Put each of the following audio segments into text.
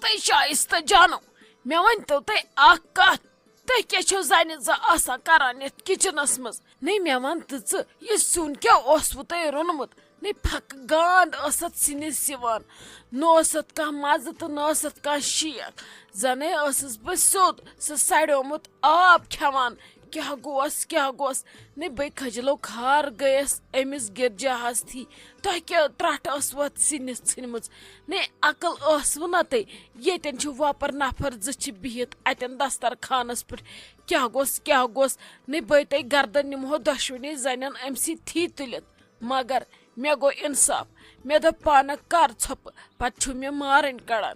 تُہۍ شائستہ جانو مےٚ ؤنۍتو تُہۍ اکھ کتھ تُہۍ کیٛاہ چھِو زنہِ زٕ آسان کران یتھ کچنس منٛز نے مےٚ ون تہٕ ژٕ یہِ سیُن کیٛاہ اوسوٕ تۄہہِ روٚنمُت نے پھکہٕ گانٛد ٲس اتھ سِنِس یِوان نہ اوس اتھ کانٛہہ مزٕ تہٕ نہ ٲس اتھ کانٛہہ شیٖکھ زنٕے ٲسٕس بہٕ سیوٚد سُہ سڑیومُت آب کھٮ۪وان کیٛاہ گوس نے بے کھجلو کھار گٔیس أمِس گرجاہس تھی تۄہہِ کیٛاہ ترٛٹھ ٲسوٕ اتھ سِنِس ژھٕنمٕژ نے عقل ٲسوٕ نا تۄہہِ ییٚتٮ۪ن چھِ وۄپر نفر زٕ چھِ بِہِتھ اتٮ۪ن دسترخانس پٮ۪ٹھ کیٛاہ گوٚژھ نے بے تۄہہِ گردن نِمہو دۄشوٕنی زنٮ۪ن أمۍ سٕے تھی تُلِتھ مگر مےٚ گوٚو انصاف مےٚ دوٚپ پانہٕ کر ژھۄپہٕ پتہٕ چھُ مےٚ مارٕنۍ کڑان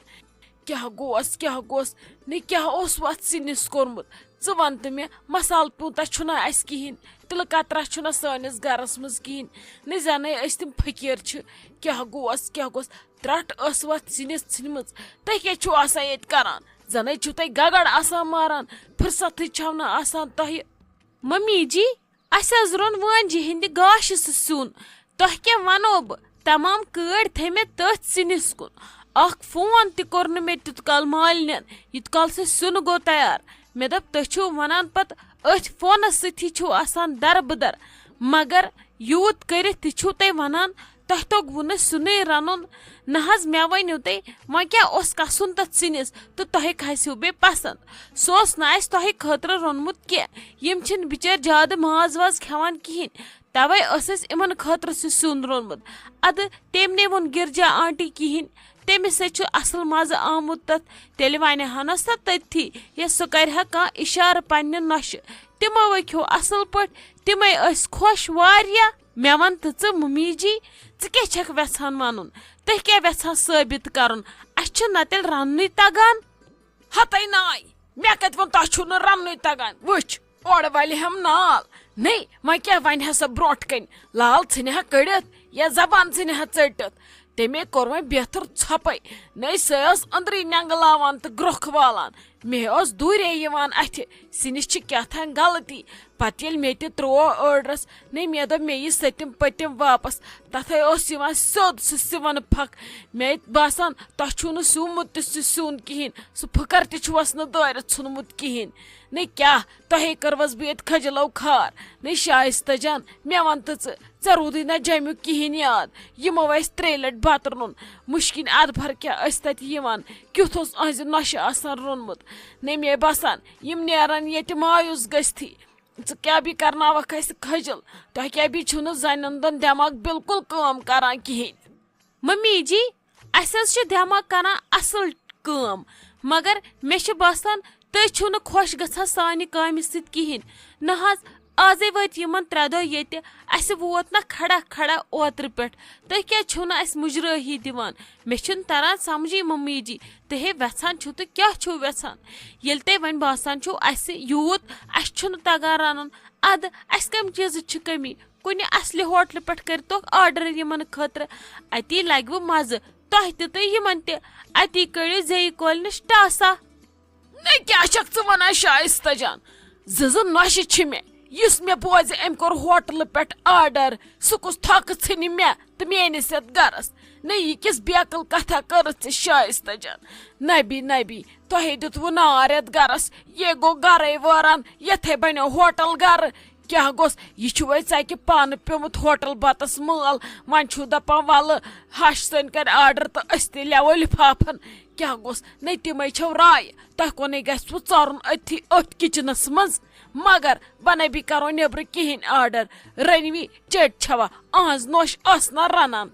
کیٛاہ گوٚژھ نے کیٛاہ اوسوٕ اتھ سِنِس کوٚرمُت ژٕ ون تہٕ مےٚ مسالہٕ پیوٗنتاہ چھُنہ اسہِ کہیٖنۍ تِلہٕ کترا چھُنہ سٲنِس گرس منٛز کہیٖنۍ نے زنٕے أسۍ تِم فقیٖر چھِ کیٛاہ گوٚژھ ترٛٹھ ٲسوٕ اتھ سِنِس ژھٕنمٕژ تُہۍ کیٛاہ چھِو آسان ییٚتہِ کران زنٕے چھِو تُہۍ گگڑ آسان ماران فرصتھٕے چھو نہٕ آسان تۄہہِ ممی جی اسہِ حظ روٚن وانجہِ ہٕنٛدِ گاشہِ سُہ سیُن تۄہہِ کیٛاہ ونو بہٕ تمام کٲڑۍ تھٲے مےٚ تٔتھۍ سِنِس کُن اکھ فون تہِ کوٚر نہٕ مےٚ تیُت کال مالنٮ۪ن یوٗت کال سُہ سیُن گوٚو تیار مےٚ دوٚپ تُہۍ چھِو ونان پتہٕ أتھۍ فونس سۭتی چھِو آسان دربٕدر مگر یوٗت کٔرِتھ تہِ چھِو تُہۍ ونان تۄہہِ توٚگوٕ نہٕ سیُنٕے رنُن نہ حظ مےٚ ؤنِو تُہۍ وۄنۍ کیٛاہ اوس کھسُن تتھ سِنِس تہٕ تۄہہِ کھسِو بیٚیہِ پسنٛد سُہ اوس نہٕ اسہِ تۄہہِ خٲطرٕ روٚنمُت کینٛہہ یِم چھِنہٕ بِچٲرۍ زیادٕ ماز واز کھٮ۪وان کہیٖنۍ توے ٲس اسہِ یِمن خٲطرٕ سُہ سیُن روٚنمُت ادٕ تٔمۍ نے ووٚن گرجا آنٹی کہیٖنۍ تٔمِس سۭتۍ چھُ اصل مزٕ آمُت تتھ تیٚلہِ ونہِ ہانس سۄ تٔتھی یا سُہ کرِ ہا کانٛہہ اشارٕ پننہِ نۄشہِ تِمو ؤکھیو اصل پٲٹھۍ تِمے ٲسۍ خۄش واریاہ مےٚ ون تہٕ ژٕ ممی جی ژٕ کیٛاہ چھکھ ویژھان ونُن تُہۍ کیٛاہ ویژھان ثٲبت کرُن اسہِ چھُ نہ تیٚلہِ رننُے تگان ہتے ناے مےٚ کتہِ ووٚن تۄہہِ چھُو نہٕ رننُے تگان وٕچھ اورٕ ولہِ ہم نال نے وۄنۍ کیٛاہ ونہِ ہا سۄ برونٛٹھ کنہِ لال ژھٕنہِ ہا کٔڑِتھ یا زبان ژھٕنہِ ہا ژٔٹِتھ تٔمے کوٚر وۄنۍ بہتر ژھۄپے نے سۄ ٲس أنٛدرٕے نینٛگلاوان تہٕ گرٛۄکھ والان مےٚ اوس دوٗرے یِوان اتھِ سِنِس چھِ کیٛاتھانۍ غلطی پتہٕ ییٚلہِ مےٚ تہِ تروو ٲڈرس نے مےٚ دوٚپ مےٚ یہِ سٔتِم پٔتِم واپس تتھے اوس یِوان سیوٚد سُہ سِوَن پھکھ مےٚ باسان تۄہہِ چھُو نہٕ سوٗمُت تہِ سُہ سیُن کہیٖنۍ سُہ پھٕکر تہِ چھُوس نہٕ دٲرِتھ ژھُنمُت کہیٖنۍ نے کیٛاہ تۄہے کٔروس بہٕ ییٚتہِ کھجلو کھار نے شایستہ جان مےٚ ون تہٕ ژٕ روٗدٕے نہ جمیُک کہیٖنۍ یاد یِمو اسہِ 3 لٹہِ بتہٕ روٚن مُشکِن ادبر کیٛاہ ٲسۍ تتہِ یِوان کیُتھ اوس أہنٛزِ نۄشہِ آسان روٚنمُت نے مےٚ باسان یِم نیرن ییٚتہِ مایوٗس گٔژھتھی ژٕ کیٛاہ بھی کرناوکھ اسہِ کھجل تۄہہِ کیٛاہ بھی چھُو نہٕ زنٮ۪ن ہُنٛد دٮ۪ماغ بالکل کٲم کران کہیٖنۍ ممی جی اسہِ حظ چھُ دٮ۪ماغ کران اصل کٲم مگر مےٚ چھُ باسان تُہۍ چھِو نہٕ خۄش گژھان سانہِ کامہِ سۭتۍ کہیٖنۍ نہ حظ آزے وٲتۍ یِمن 3 دۄہ ییٚتہِ اسہِ ووت نہ کھڑا اوترٕ پٮ۪ٹھ تُہۍ کیٛازِ چھِو نہٕ اسہِ مُجرٲہی دِوان مےٚ چھُنہٕ تران سمجھی ممی جی تُہۍ ہے ویژھان چھِو تہٕ کیٛاہ چھِو ویژھان ییٚلہِ تۄہہِ وۄنۍ باسان چھُو اسہِ یوٗت اسہِ چھُنہٕ تگان رنُن ادٕ اسہِ کمہِ چیٖزٕچ چھِ کٔمی کُنہِ اصلہِ ہوٹلہٕ پٮ۪ٹھ کٔرتوکھ آرڈر یِمن خٲطرٕ اتی لگوٕ مزٕ تۄہہِ تہِ یِمن تہِ اتی کٔڑِو زیٚیہِ کولہِ نِش ٹاسا نے کیٛاہ چھکھ ژٕ ونان شایستہ جان 2 نۄشہِ چھِ مےٚ یُس مےٚ بوزِ أمۍ کوٚر ہوٹلہٕ پٮ۪ٹھ آرڈر سُہ کُس تھۄکہٕ ژھٕنہِ مےٚ تہٕ میٲنِس یتھ گرس نے یہِ کِژھ بیقل کتھا کٔرٕتھ ژےٚ شایستہ جان نبی تۄہے دیُتوٕ نار یتھ گرس یہِ گوٚو گرے وٲران یتھے بنیو ہوٹل گرٕ کیٛاہ گوٚژھ یہِ چھُ وۄنۍ ژکہِ پانہٕ پیومُت ہوٹل بتس مٲل وۄنۍ چھُو دپان ولہٕ ہش سٕنٛدۍ کرِ آرڈر تہٕ أسۍ تہِ لیوو لفافن کیٛاہ گوٚژھ نے تِمے چھو رایہِ تۄہہِ کوٚنے گژھوٕ ژورُن أتھی أتھۍ کچنس منٛز مگر بنٲبی کرو نیبرٕ کہیٖنۍ آرڈر رٔنوی چٔٹۍ چھوا أہنٛز نۄش ٲس نا رنان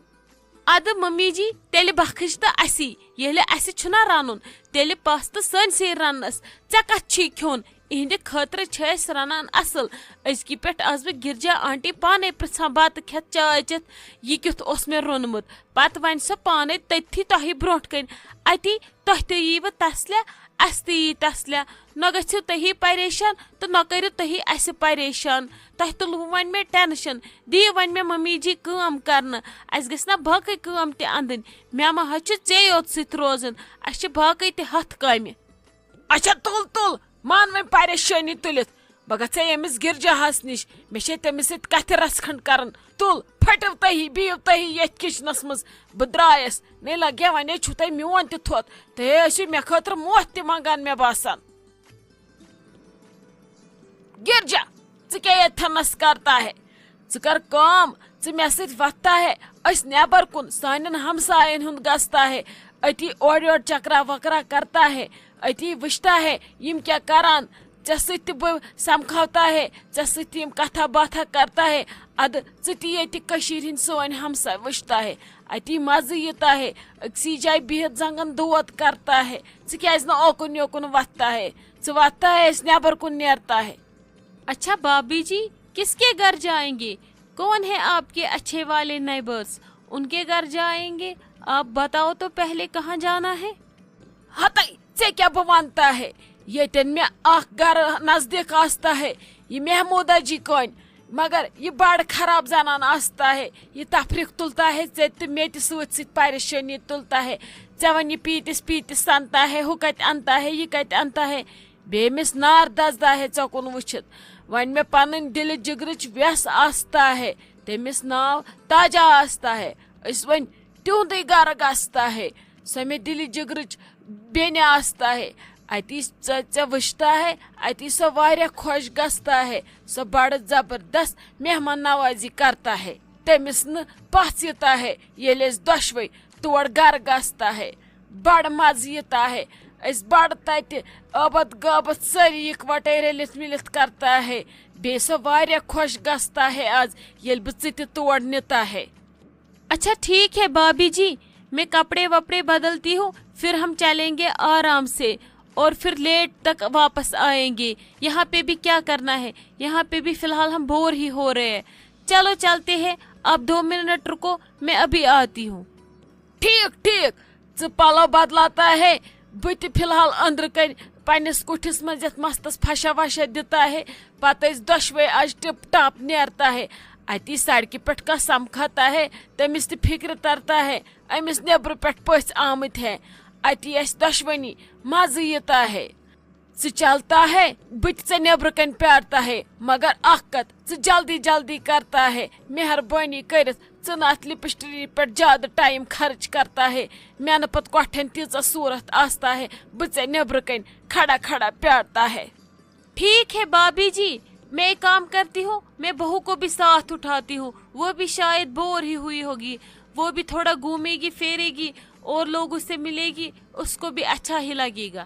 ادٕ ممی جی تیٚلہِ بخٕش تہٕ اسی ییٚلہِ اسہِ چھُنہ رنُن تیٚلہِ پس تہٕ سٲنسٕے رننس ژےٚ کتھ چھی کھیوٚن اِہنٛدِ خٲطرٕ چھِ أسۍ رنان اصل أزکہِ پٮ۪ٹھ ٲس بہٕ گرجا آنٹی پانے پرژھان بتہٕ کھٮ۪تھ چاے چٮ۪تھ یہِ کیُتھ اوس مےٚ روٚنمُت پتہٕ ونہِ سۄ پانے تٔتھی تۄہہِ برونٛٹھ کنہِ اتی تۄہہِ تہِ ییٖوٕ تسلیا اسہِ تہِ یی تسلیا نہ گٔژھِو تُہی پریشان تہٕ نہ کٔرِو تُہی اسہِ پریشان تۄہہِ تُلوٕ وۄنۍ مےٚ ٹینشن دِیِو وۄنۍ مےٚ ممی جی کٲم کرنہٕ اسہِ گژھِ نہ باقٕے کٲم تہِ انٛدٕنۍ مےٚ ما حظ چھُ ژے یوت سۭتۍ روزُن اسہِ چھِ باقٕے تہِ 100 کامہِ اچھا تُل مان وۄنۍ پریشٲنی تُلِتھ بہٕ گژھے أمِس گرجاہس نِش مےٚ چھے تٔمِس سۭتۍ کتھِ رژھ کھنڈ کران تُل پھٹو تہی بِہِو تہی یتھ کچنس مز بہ درایس نہیں لگیا ونے چھو تہ میون تہ تھوت تہ ٲسِو مے خٲطرٕ موت تہ منگان مے باسان گرجا ژٕ کیٛاہ ییٚتھنس کرتا ہے ژٕ کر کٲم ژٕ مے سۭتۍ وۄتھتا ہے أسۍ نیبر کُن سانٮ۪ن ہمساین ہُنٛد گژھتا ہے أتی اورٕ یورٕ چکرا وکرا کرتا ہے أتی وٕچھتا ہے یِم کیٛاہ کران ژےٚ سۭتۍ تہِ بہٕ سمکھاوتا ہے ژےٚ سۭتۍ تہِ یِم کتھا باتھا کرتا ہے ادٕ ژٕ تہِ ییٚتہِ کٔشیٖرِ ہٕنٛدۍ سٲنۍ ہمساے وٕچھتا ہے أتی مزٕ یِتا ہے أکسٕے جایہِ بِہِتھ زنگن دود کرتا ہے ژٕ کیٛازِ نہٕ اوکُن یوکُن وۄتھتا ہے ژٕ وۄتھتا ہے أسۍ نیبر کُن نیرتا ہے اچھا بابی جی کس کے گھر جائیں گے؟ کون ہے آپ کے اچھے والے نیبرز؟ ان کے گھر جائیں گے؟ آپ بتاؤ تو پہلے کہاں جانا ہے؟ ہتے ژےٚ کیٛاہ بہٕ ونتا ہے ییٚتٮ۪ن مےٚ اکھ گرٕ نزدیٖک آستا ہے یہ محمودا جی کٲنۍ مگر یہ بڑ خراب زنان آستا ہے یہ تفریق تلتا ہے ژےٚ تہِ مےٚ تہِ سۭتۍ سۭتۍ پریشٲنی تلتا ہے ژےٚ وۄنۍ یہ پیٖتِس پیٖتِس سنتا ہے ہُہ کتہِ انتا ہے یہ کتہِ انتا ہے بیٚیہِ أمِس نار دزدا ہے ژےٚ کُن وٕچھِتھ وۄنۍ مےٚ پنٕنۍ دلہِ جگرٕچ وٮ۪س آستا ہے تٔمِس ناو تاجا آستا ہے أسۍ وۄنۍ تِہُنٛدٕے گرٕ گژھتا ہے سۄ مےٚ دلہِ جگرٕچ بیٚنہِ آستا ہے اتی ژےٚ وٕچھتا ہے اتی سۄ واریاہ خۄش گژھتا ہے سۄ بڑٕ زبردست مہمان نوازی کرتا ہے تٔمِس نہٕ پژھ یِتا ہے ییٚلہِ أسۍ دۄشوے تور گرٕ گژھتا ہے بڑٕ مزٕ یِتا ہے أسۍ بڑٕ تتہِ ٲبد غٲبت سٲری اکوٹے رٔلِتھ مِلِتھ کرتا ہے بیٚیہِ سۄ واریاہ خۄش گژھتا ہے آز ییٚلہِ بہٕ ژٕ تہِ تور نِتا ہے اچھا ٹھیک ہے بابی جی میں کپڑے وپڑے بدلتی ہوں پھر ہم چلیں گے آرام سے اور پھر لیٹ تک واپس آئیں گے یہاں پہ بھی کیا کرنا ہے یہاں پہ بھی فی الحال ہم بور ہی ہو رہے ہیں چلو چلتے ہیں آپ 2 منٹ رکو میں ابھی آتی ہوں ٹھیک ٹھیک ژٕ پلو بدلاتا ہے بہٕ تہِ فی الحال أنٛدرٕ کَنۍ پننس کُٹھِس منٛز یتھ مستس پھشا وشا دِتا ہے پتہٕ أسۍ دۄشوے آز ٹپ ٹاپ نیرتا ہے اتی سڑکہِ پٮ۪ٹھ کانٛہہ سمکھاتا ہے تٔمِس تہِ فکرِ ترتا ہے أمِس نیبرٕ پٮ۪ٹھ پٔژھۍ آمٕتۍ ہے اتی اسہِ دۄشوٕنی مزٕ یِتا ہے ژٕ چلتا ہے بہٕ تہِ ژےٚ نیبرٕ کَنۍ پیارتا ہے مگر اکھ کتھ ژٕ جلدی جلدی کرتا ہے مہربٲنی کٔرِتھ ژٕ نہٕ اتھ لپسٹری پٮ۪ٹھ زیادٕ ٹایم خرچ کرتا ہے مےٚ نہٕ پتہٕ کۄٹھٮ۪ن تیٖژاہ صوٗرت آستا ہے بہٕ ژےٚ نیبرٕ کَنۍ کھڑا کھڑا پیارتا ہے ٹھیک ہے بابی جی میں ایک کام کرتی ہوں میں بہو کو بھی ساتھ اٹھاتی ہوں وہ بھی شاید بور ہی ہوئی ہوگی وہ بھی تھوڑا گھومے گی پھیرے گی اور لوگوں سے ملے گی اس کو بھی اچھا ہی لگے گا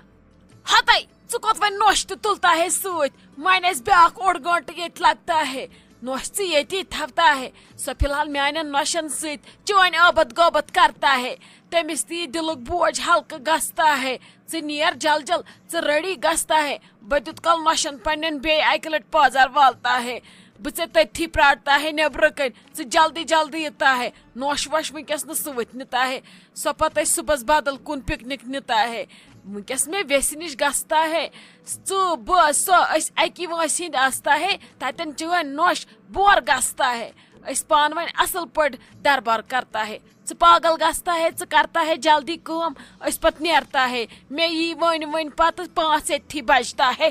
ہتے ژٕ کوٚت وۄنۍ نوٚش تہِ تُلتا ہے سۭتۍ وۄنۍ آسہِ بیٛاکھ 1.5 گٲنٛٹہٕ ییٚتہِ لگتا ہے نوٚش ژٕ ییٚتی تھاوتا ہے سۄ فی الحال میانٮ۪ن نۄشن سۭتۍ چٲنۍ ٲبد غٲبت کرتا ہے تٔمِس تہِ یہِ دلُک بوج ہلکہٕ گژھتا ہے ژٕ نیر جل جل ژٕ رٔڈی گژھتا ہے بہٕ تیُت کال نۄشن پننٮ۪ن بیٚیہِ اکہِ لٹہِ پٲزار والتا ہے بہٕ ژےٚ تٔتھی پرٛارتا ہے نیبرٕ کَنۍ ژٕ جلدی جلدی یِتا ہے نوٚش ووٚش وٕنکٮ۪س نہٕ سۭتۍ نِتا ہے سۄ پتہٕ أسۍ صُبحس بدل کُن پِکنِک نِتا ہے وٕنکٮ۪س مےٚ ویسہِ نِش گژھتا ہے ژٕ بہٕ سۄ أسۍ اکی وٲنٛسہِ ہِنٛدۍ آستا ہے تتٮ۪ن چٲنۍ نوٚش بور گژھتا ہے أسۍ پانہٕ ؤنۍ اصل پٲٹھۍ دربار کرتا ہے ژٕ پاگل گژھتا ہے ژٕ کرتا ہے جلدی کٲم أسۍ پتہٕ نیرتا ہے مےٚ یی ؤنۍ ؤنۍ پتہٕ 5 ییٚتھی بجتا ہے